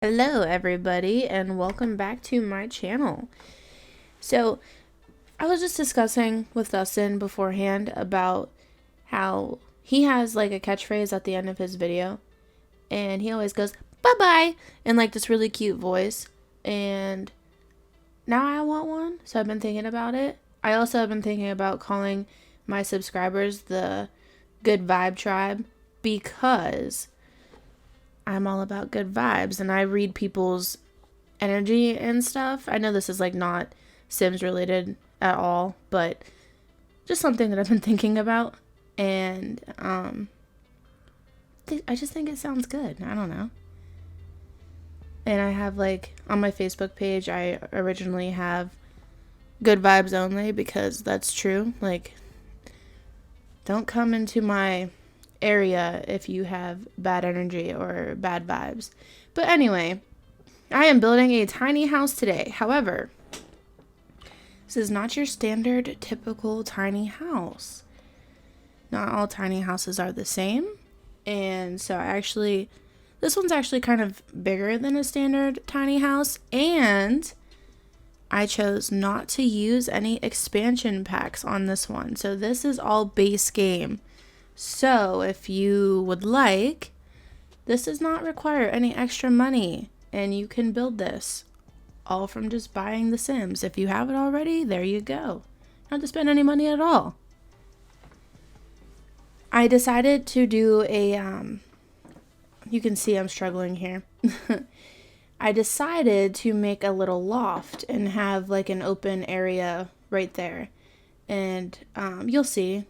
Hello everybody and welcome back to my channel. So I was just discussing with Dustin beforehand about how he has like a catchphrase at the end of his video and he always goes bye bye in like this really cute voice, and now I want one, so I've been thinking about it. I also have been thinking about calling my subscribers the Good Vibe Tribe because I'm all about good vibes and I read people's energy and stuff. I know this is like not Sims related at all, but just something that I've been thinking about, and I just think it sounds good. I don't know. And I have like on my Facebook page, I originally have good vibes only because that's true. Like, don't come into my area if you have bad energy or bad vibes. But anyway, I am building a tiny house today. However, this is not your standard typical tiny house. Not all tiny houses are the same. And so this one's actually kind of bigger than a standard tiny house. And I chose not to use any expansion packs on this one. So this is all base game. So if you would like, this does not require any extra money, and you can build this all from just buying the Sims. If you have it already, there you go. Not to spend any money at all. I decided to do you can see I'm struggling here. I decided to make a little loft and have like an open area right there. And you'll see.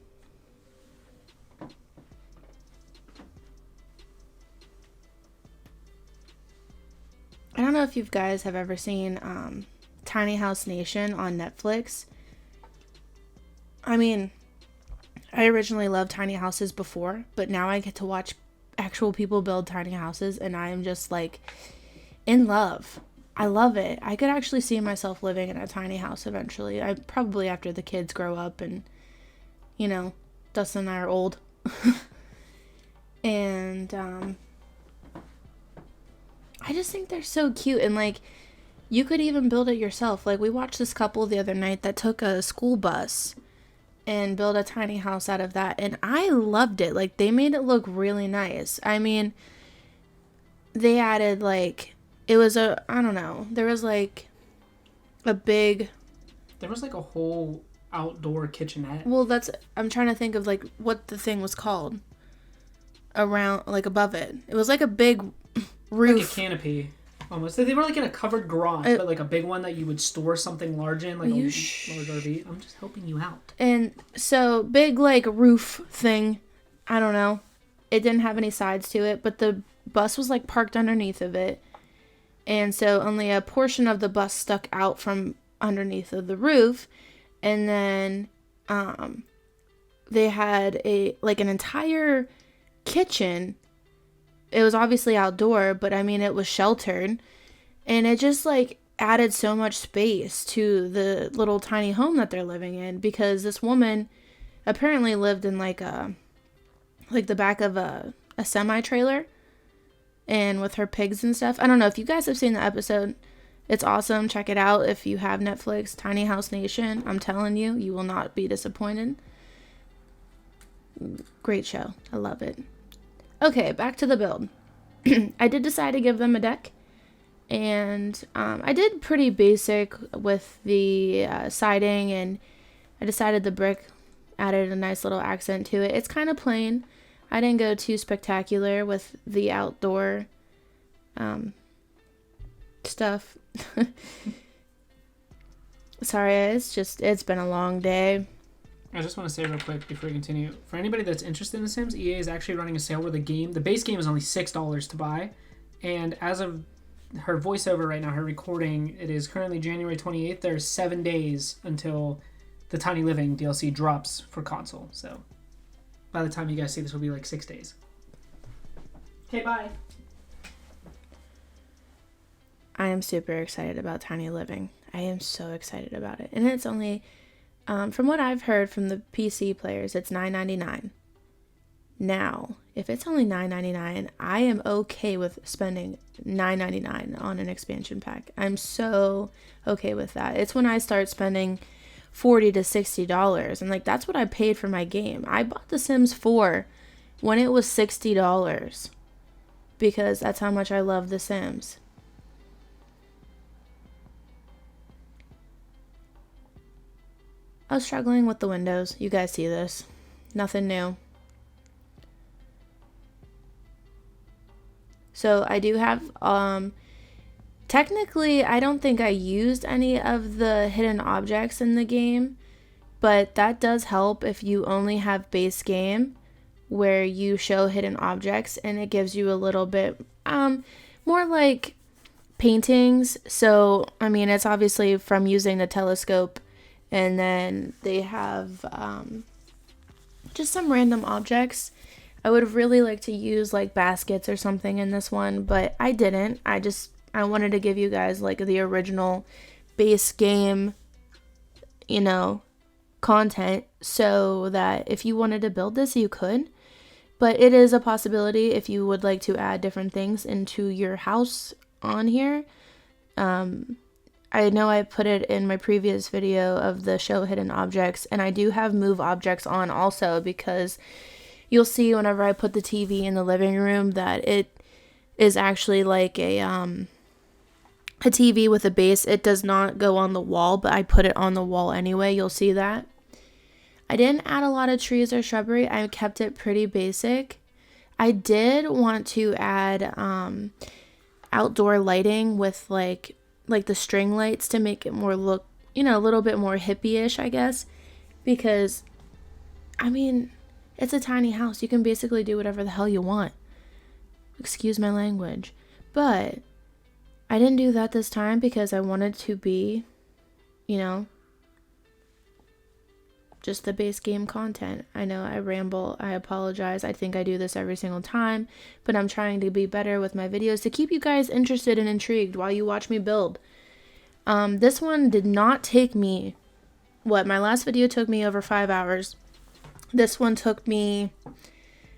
I don't know if you guys have ever seen Tiny House Nation on Netflix. I mean, I originally loved tiny houses before, but now I get to watch actual people build tiny houses, and I am just like in love. I love it. I could actually see myself living in a tiny house eventually. Probably after the kids grow up and, Dustin and I are old. And I just think they're so cute, and like you could even build it yourself. Like we watched this couple the other night that took a school bus and built a tiny house out of that, and I loved it. Like they made it look really nice. I mean, they added like I don't know. There was like a big There was like a whole outdoor kitchenette. Well, I'm trying to think of like what the thing was called around like above it. It was like a big roof. Like a canopy, almost. They were like in a covered garage, but like a big one that you would store something large in, like a large RV. I'm just helping you out. And so, big like roof thing. I don't know. It didn't have any sides to it, but the bus was like parked underneath of it. And so only a portion of the bus stuck out from underneath of the roof. And then they had an entire kitchen. It was obviously outdoor, but I mean, it was sheltered, and it just like added so much space to the little tiny home that they're living in, because this woman apparently lived in like the back of a semi trailer and with her pigs and stuff. I don't know if you guys have seen the episode. It's awesome. Check it out if you have Netflix. Tiny House Nation. I'm telling you, you will not be disappointed. Great show. I love it. Okay, back to the build. I did decide to give them a deck, and I did pretty basic with the siding, and I decided the brick added a nice little accent to it. It's kind of plain. I didn't go too spectacular with the outdoor stuff. Sorry, it's been a long day. I just want to say real quick before we continue, for anybody that's interested in The Sims, EA is actually running a sale where the base game is only $6 to buy, and as of her voiceover right now, her recording, it is currently January 28th. There's 7 days until the Tiny Living DLC drops for console, so by the time you guys see this, will be like 6 days. Okay, bye. I am super excited about Tiny Living. I am so excited about it, and it's only from what I've heard from the PC players, it's $9.99. Now, if it's only $9.99, I am okay with spending $9.99 on an expansion pack. I'm so okay with that. It's when I start spending $40 to $60, and like that's what I paid for my game. I bought The Sims 4 when it was $60 because that's how much I love The Sims. I was struggling with the windows. You guys see this. Nothing new. So I do have, technically, I don't think I used any of the hidden objects in the game, but that does help if you only have base game where you show hidden objects, and it gives you a little bit, more like paintings. So, I mean, it's obviously from using the telescope, and then they have, just some random objects. I would really like to use like baskets or something in this one, but I didn't. I wanted to give you guys like the original base game, content, so that if you wanted to build this, you could. But it is a possibility if you would like to add different things into your house on here. I know I put it in my previous video of the show hidden objects, and I do have move objects on also, because you'll see whenever I put the TV in the living room that it is actually like a TV with a base. It does not go on the wall, but I put it on the wall anyway. You'll see that. I didn't add a lot of trees or shrubbery. I kept it pretty basic. I did want to add outdoor lighting with like the string lights to make it more look, a little bit more hippie-ish, I guess, because I mean, it's a tiny house. You can basically do whatever the hell you want. Excuse my language. But I didn't do that this time because I wanted to be, just the base game content. I know I ramble. I apologize. I think I do this every single time, but I'm trying to be better with my videos to keep you guys interested and intrigued while you watch me build. This one did not take me, my last video took me over 5 hours. This one took me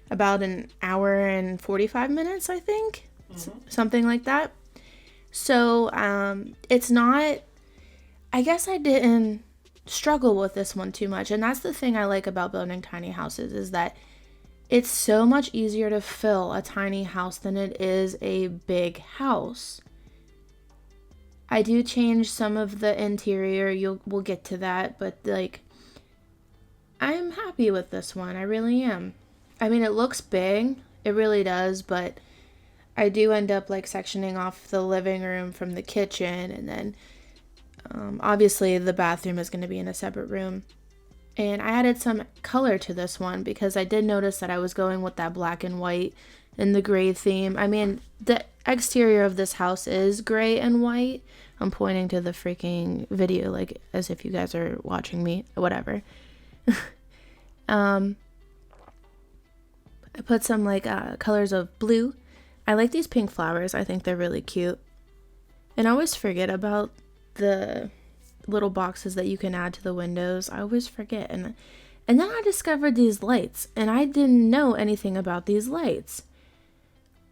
about an hour and 45 minutes, I think. Something like that. So, it's not, I guess I didn't struggle with this one too much. And that's the thing I like about building tiny houses, is that it's so much easier to fill a tiny house than it is a big house. I do change some of the interior. We'll get to that, but like, I'm happy with this one. I really am. I mean, it looks big. It really does, but I do end up like sectioning off the living room from the kitchen, and then obviously the bathroom is going to be in a separate room. And I added some color to this one because I did notice that I was going with that black and white and the gray theme. I mean, the exterior of this house is gray and white. I'm pointing to the freaking video like as if you guys are watching me, whatever. I put some like colors of blue. I like these pink flowers. I think they're really cute. And I always forget about the little boxes that you can add to the windows. I always forget. And then I discovered these lights, and I didn't know anything about these lights.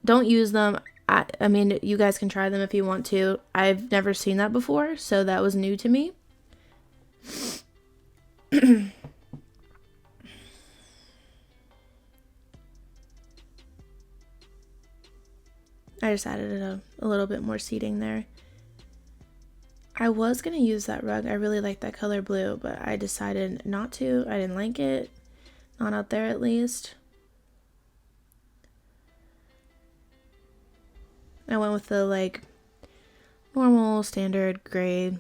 Don't use them. I mean, you guys can try them if you want to. I've never seen that before, so that was new to me. I just added a little bit more seating there. I was going to use that rug. I really like that color blue, but I decided not to. I didn't like it. Not out there, at least. I went with the like normal standard gray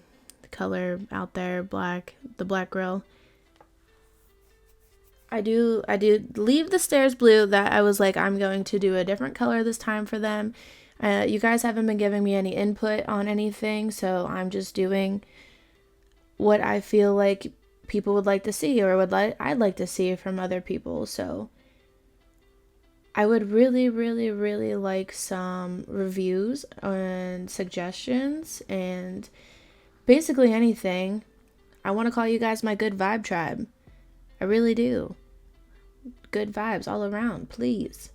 color out there, black, the black grill. I do leave the stairs blue. That I was like, I'm going to do a different color this time for them. You guys haven't been giving me any input on anything, so I'm just doing what I feel like people would like to see, or I'd like to see from other people. So I would really, really, really like some reviews and suggestions and basically anything. I want to call you guys my good vibe tribe. I really do. good vibes all around, please.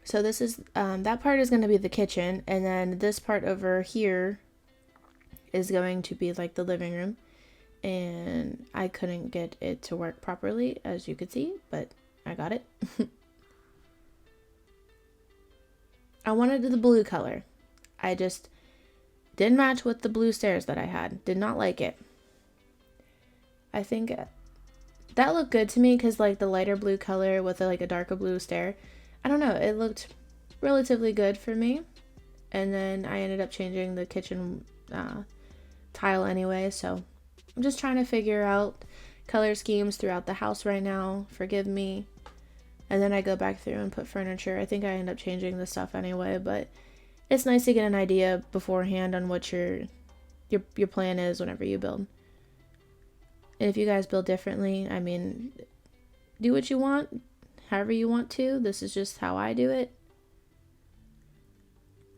So this is, that part is going to be the kitchen. And then this part over here is going to be like the living room. And I couldn't get it to work properly, as you could see, but I got it. I wanted the blue color. I just didn't match with the blue stairs that I had. Did not like it. I think that looked good to me because like the lighter blue color with like a darker blue stair. I don't know. It looked relatively good for me. And then I ended up changing the kitchen tile anyway. So I'm just trying to figure out color schemes throughout the house right now. Forgive me. And then I go back through and put furniture. I think I end up changing the stuff anyway, but it's nice to get an idea beforehand on what your plan is whenever you build. And if you guys build differently, I mean, do what you want, however you want to. This is just how I do it.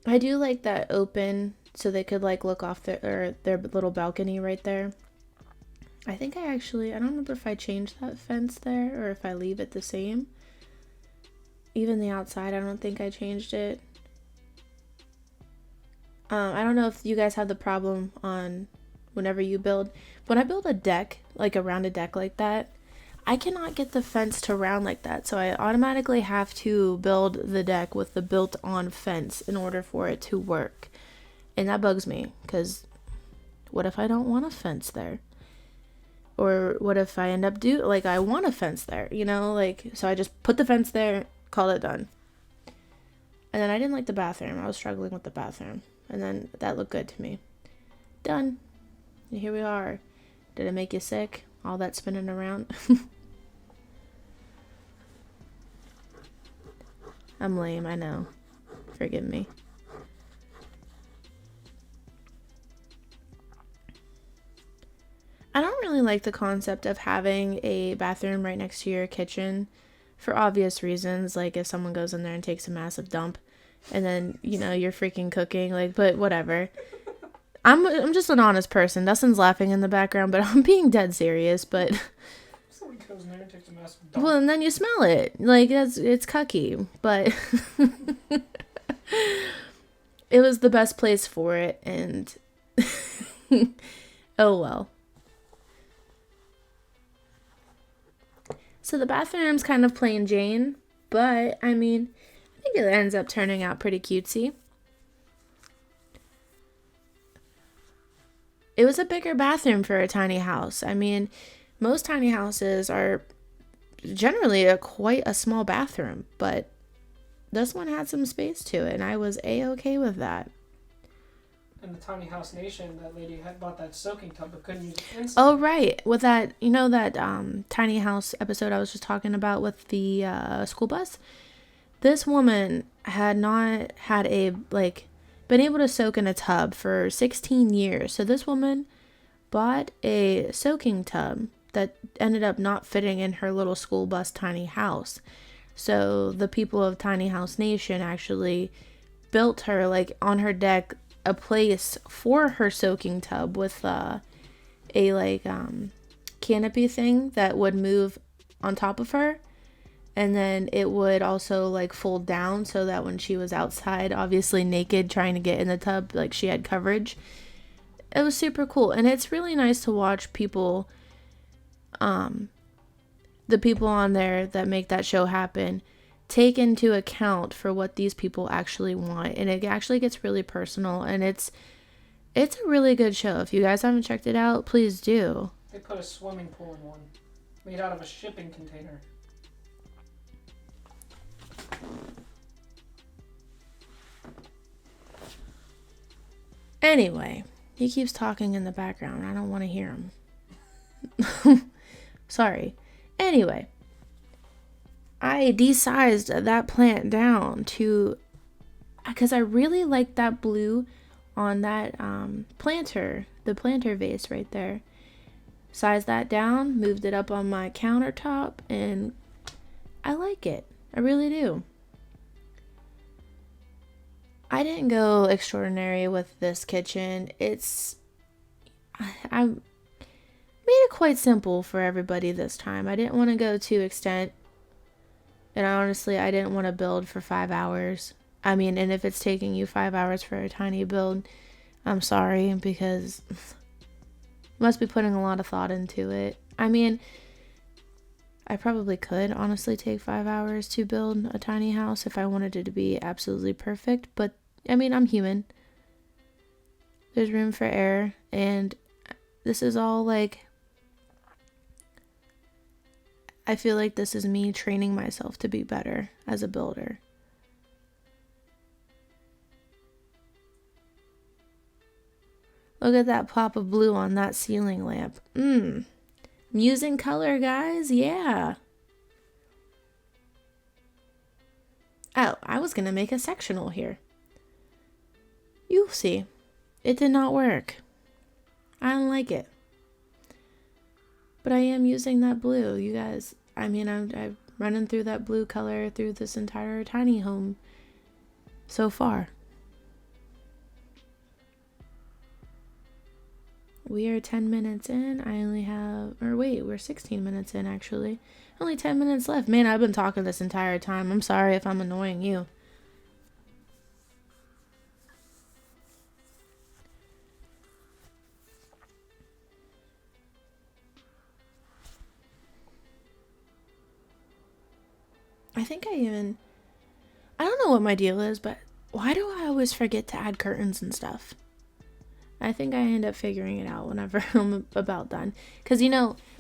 I do like that open so they could like look off their little balcony right there. I think I don't remember if I changed that fence there or if I leave it the same. Even the outside, I don't think I changed it. I don't know if you guys have the problem on whenever you build. When I build a deck, like a rounded deck like that, I cannot get the fence to round like that. So I automatically have to build the deck with the built-on fence in order for it to work. And that bugs me because what if I don't want a fence there? Or what if I end up I want a fence there, so I just put the fence there, call it done. And then I didn't like the bathroom. I was struggling with the bathroom. And then that looked good to me. Done. And here we are. Did it make you sick? All that spinning around? I'm lame, I know. Forgive me. I don't really like the concept of having a bathroom right next to your kitchen for obvious reasons. Like if someone goes in there and takes a massive dump and then, you're freaking cooking, but whatever. I'm just an honest person. Dustin's laughing in the background, but I'm being dead serious, but someone goes in there and takes a massive dump. Well, and then you smell it. It's cucky, but it was the best place for it and oh well. So the bathroom's kind of plain Jane, but I think it ends up turning out pretty cutesy. It was a bigger bathroom for a tiny house. Most tiny houses are generally quite a small bathroom, but this one had some space to it, and I was A-okay with that. In the Tiny House Nation, that lady had bought that soaking tub but couldn't use it instantly. Oh, right. With that, that tiny house episode I was just talking about with the school bus? This woman had not had been able to soak in a tub for 16 years. So this woman bought a soaking tub that ended up not fitting in her little school bus tiny house. So the people of Tiny House Nation actually built her, on her deck, a place for her soaking tub with a canopy thing that would move on top of her, and then it would also fold down so that when she was outside, obviously naked, trying to get in the tub, she had coverage. It was super cool, and it's really nice to watch people, the people on there that make that show happen, take into account for what these people actually want, and it actually gets really personal, and it's a really good show. If you guys haven't checked it out, please do. They put a swimming pool in one, made out of a shipping container. Anyway, he keeps talking in the background. I don't want to hear him. Sorry. Anyway, I desized that plant down because I really like that blue on that planter, the planter vase right there. Sized that down, moved it up on my countertop, and I like it. I really do. I didn't go extraordinary with this kitchen. made it quite simple for everybody this time. I didn't want to go to extent, and honestly, I didn't want to build for 5 hours. I mean, and if it's taking you 5 hours for a tiny build, I'm sorry, because you must be putting a lot of thought into it. I mean, I probably could honestly take 5 hours to build a tiny house if I wanted it to be absolutely perfect, but I mean, I'm human. There's room for error, and this is all like, I feel like this is me training myself to be better as a builder. Look at that pop of blue on that ceiling lamp. I'm using color, guys. Yeah. Oh, I was going to make a sectional here. You'll see. It did not work. I don't like it. But I am using that blue, you guys. I mean, I'm running through that blue color through this entire tiny home so far. We are 10 minutes in. I only have, or wait, we're 16 minutes in actually. Only 10 minutes left. Man, I've been talking this entire time. I'm sorry if I'm annoying you. I don't know what my deal is, but why do I always forget to add curtains and stuff? I think I end up figuring it out whenever I'm about done. Because,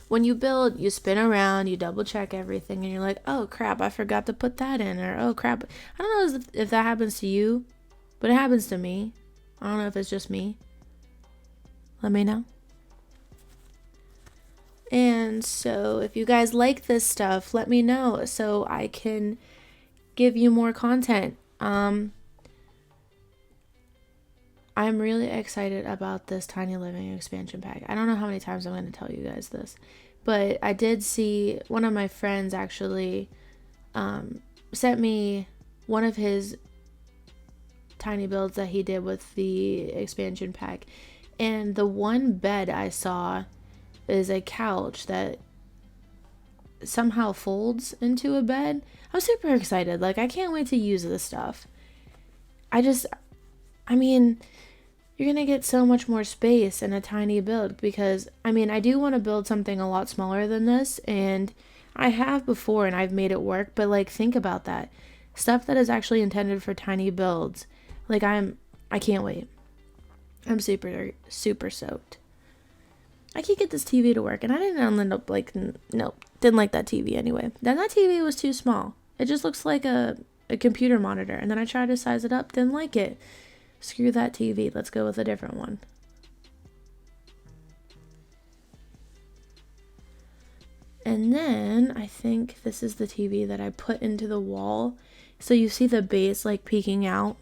when you build, you spin around, you double check everything, and you're like, oh crap, I forgot to put that in. Or, oh crap. I don't know if that happens to you, but it happens to me. I don't know if it's just me. Let me know. And so if you guys like this stuff, let me know so I can give you more content. I'm really excited about this Tiny Living expansion pack. I don't know how many times I'm going to tell you guys this, but I did see one of my friends actually sent me one of his tiny builds that he did with the expansion pack. And the one bed I saw is a couch that somehow folds into a bed. I'm super excited. Like, I can't wait to use this stuff. I mean, you're going to get so much more space in a tiny build because, I mean, I do want to build something a lot smaller than this, and I have before and I've made it work, but like, think about that. Stuff that is actually intended for tiny builds. Like, I can't wait. I'm super, super soaked. I can't get this TV to work, and I didn't end up nope, didn't like that TV anyway. Then that TV was too small. It just looks like a computer monitor, and then I tried to size it up, didn't like it. Screw that TV, let's go with a different one. And then I think this is the TV that I put into the wall. So you see the base like peeking out.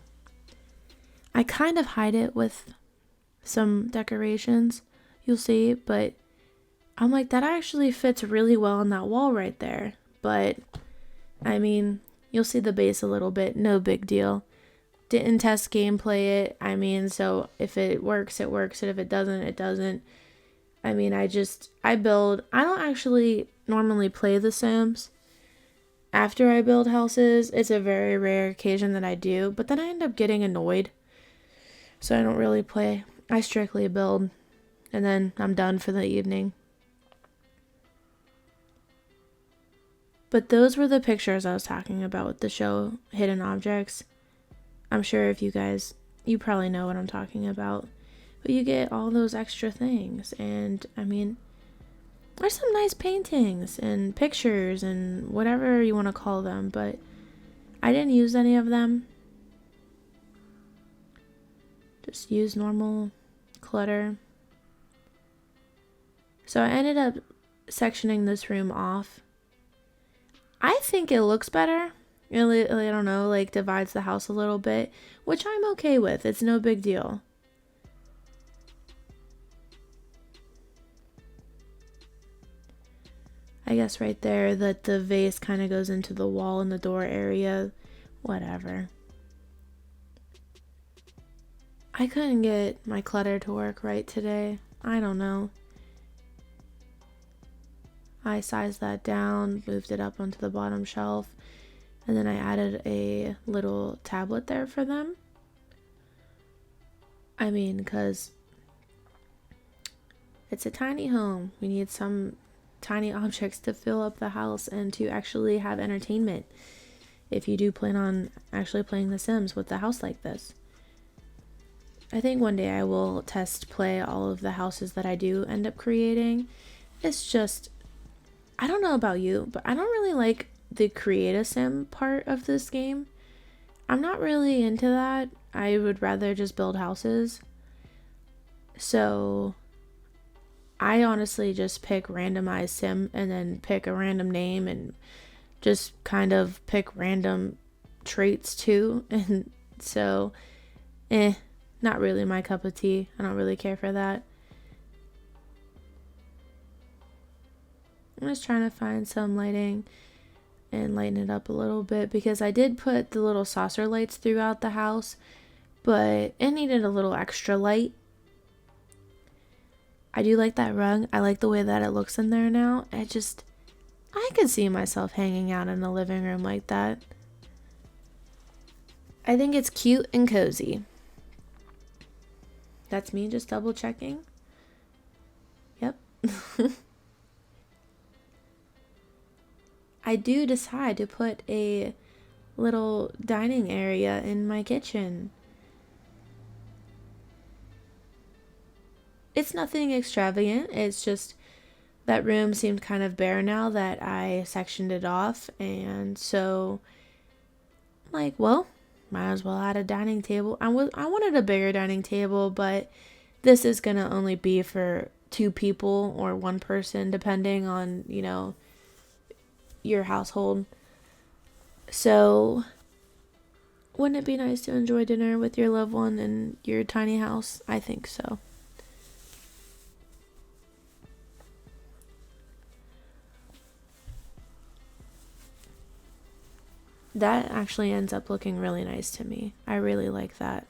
I kind of hide it with some decorations, you'll see, but I'm like, that actually fits really well on that wall right there. But I mean, you'll see the base a little bit, no big deal. Didn't test gameplay it. I mean, so if it works, it works, and if it doesn't, it doesn't. I mean, I build. I don't actually normally play The Sims after I build houses. It's a very rare occasion that I do, but then I end up getting annoyed, so I don't really play. I strictly build, and then I'm done for the evening. But those were the pictures I was talking about with the show Hidden Objects. I'm sure if you probably know what I'm talking about. But you get all those extra things. And, I mean, there's some nice paintings and pictures and whatever you want to call them. But I didn't use any of them. Just use normal clutter. So I ended up sectioning this room off. I think it looks better. I don't know, like divides the house a little bit, which I'm okay with. It's no big deal. I guess right there that the vase kind of goes into the wall in the door area. Whatever. I couldn't get my clutter to work right today. I don't know. I sized that down, moved it up onto the bottom shelf, and then I added a little tablet there for them. I mean, because it's a tiny home. We need some tiny objects to fill up the house and to actually have entertainment if you do plan on actually playing The Sims with a house like this. I think one day I will test play all of the houses that I do end up creating. It's just, I don't know about you, but I don't really like the create a sim part of this game. I'm not really into that. I would rather just build houses. So I honestly just pick randomized sim and then pick a random name and just kind of pick random traits too. And so, not really my cup of tea. I don't really care for that. I'm just trying to find some lighting and lighten it up a little bit because I did put the little saucer lights throughout the house, but it needed a little extra light. I do like that rug. I like the way that it looks in there now. I could see myself hanging out in the living room like that. I think it's cute and cozy. That's me just double checking. Yep. I do decide to put a little dining area in my kitchen. It's nothing extravagant. It's just that room seemed kind of bare now that I sectioned it off. And so, like, well, might as well add a dining table. I wanted a bigger dining table, but this is going to only be for 2 people or 1 person, depending on, your household. So, wouldn't it be nice to enjoy dinner with your loved one in your tiny house? I think so. That actually ends up looking really nice to me. I really like that.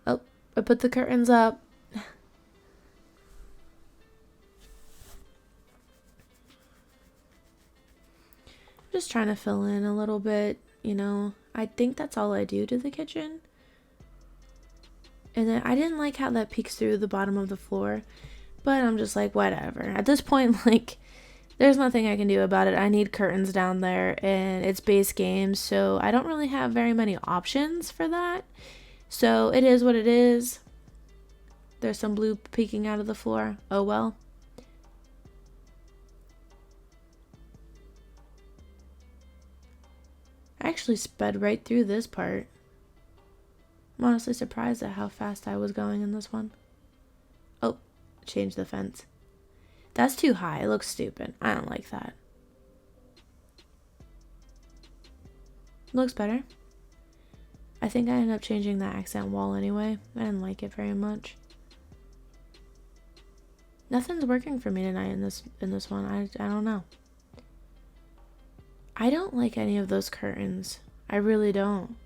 Oh, I put the curtains up. Just trying to fill in a little bit, I think that's all I do to the kitchen. And then I didn't like how that peeks through the bottom of the floor, but I'm just like, whatever. At this point, like, there's nothing I can do about it. I need curtains down there, and it's base game, so I don't really have very many options for that. So it is what it is. There's some blue peeking out of the floor. Oh well. I actually sped right through this part. I'm honestly surprised at how fast I was going in this one. Oh, change the fence. That's too high. It looks stupid. I don't like that. Looks better. I think I ended up changing that accent wall anyway. I didn't like it very much. Nothing's working for me tonight in this one. I don't know. I don't like any of those curtains. I really don't.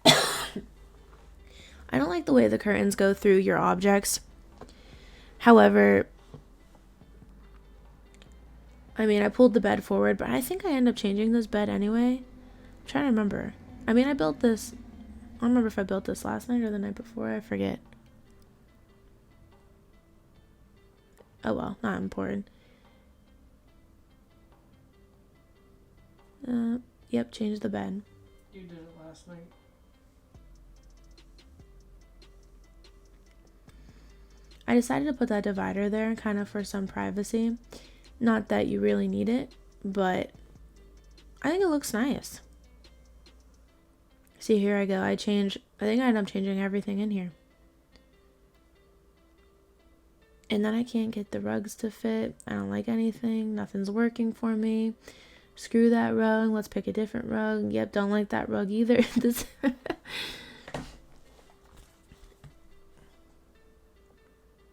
I don't like the way the curtains go through your objects. However, I pulled the bed forward, but I think I end up changing this bed anyway. I'm trying to remember. I built this. I don't remember if I built this last night or the night before. I forget. Oh well, not important. Yep, change the bed. You did it last night. I decided to put that divider there kind of for some privacy. Not that you really need it, but I think it looks nice. See, here I go. I think I ended up changing everything in here. And then I can't get the rugs to fit. I don't like anything. Nothing's working for me. Screw that rug. Let's pick a different rug. Yep, don't like that rug either.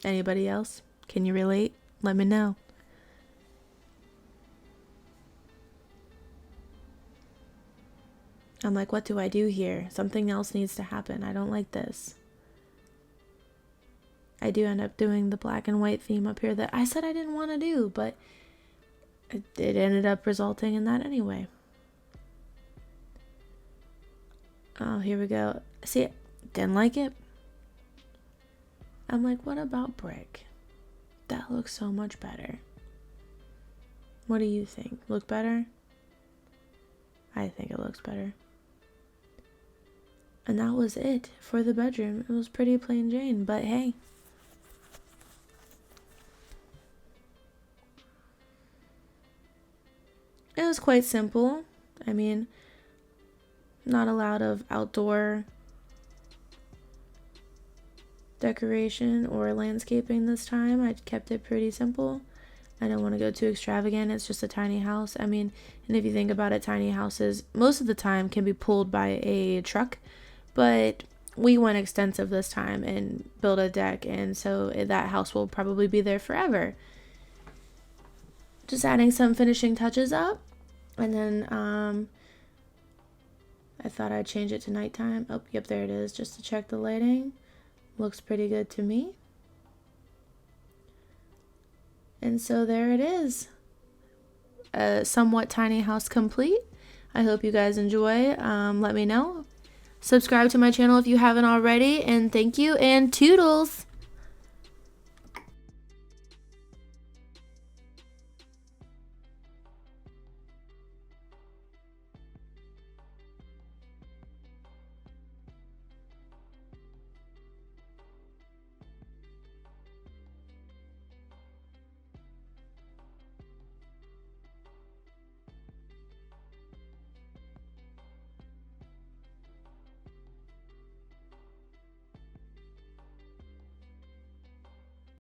Anybody else? Can you relate? Let me know. I'm like, what do I do here? Something else needs to happen. I don't like this. I do end up doing the black and white theme up here that I said I didn't want to do, but it ended up resulting in that anyway. Oh, here we go. See, didn't like it. I'm like, what about brick? That looks so much better. What do you think? Look better? I think it looks better. And that was it for the bedroom. It was pretty plain Jane, but hey. It was quite simple. I mean, not a lot of outdoor decoration or landscaping this time. I kept it pretty simple. I don't want to go too extravagant. It's just a tiny house. I mean, and if you think about it, tiny houses most of the time can be pulled by a truck, but we went extensive this time and built a deck, and so that house will probably be there forever. Just adding some finishing touches up, and then I thought I'd change it to nighttime. Oh, yep, there it is, just to check the lighting. Looks pretty good to me. And so there it is. A somewhat tiny house complete. I hope you guys enjoy. Let me know. Subscribe to my channel if you haven't already. And thank you and toodles.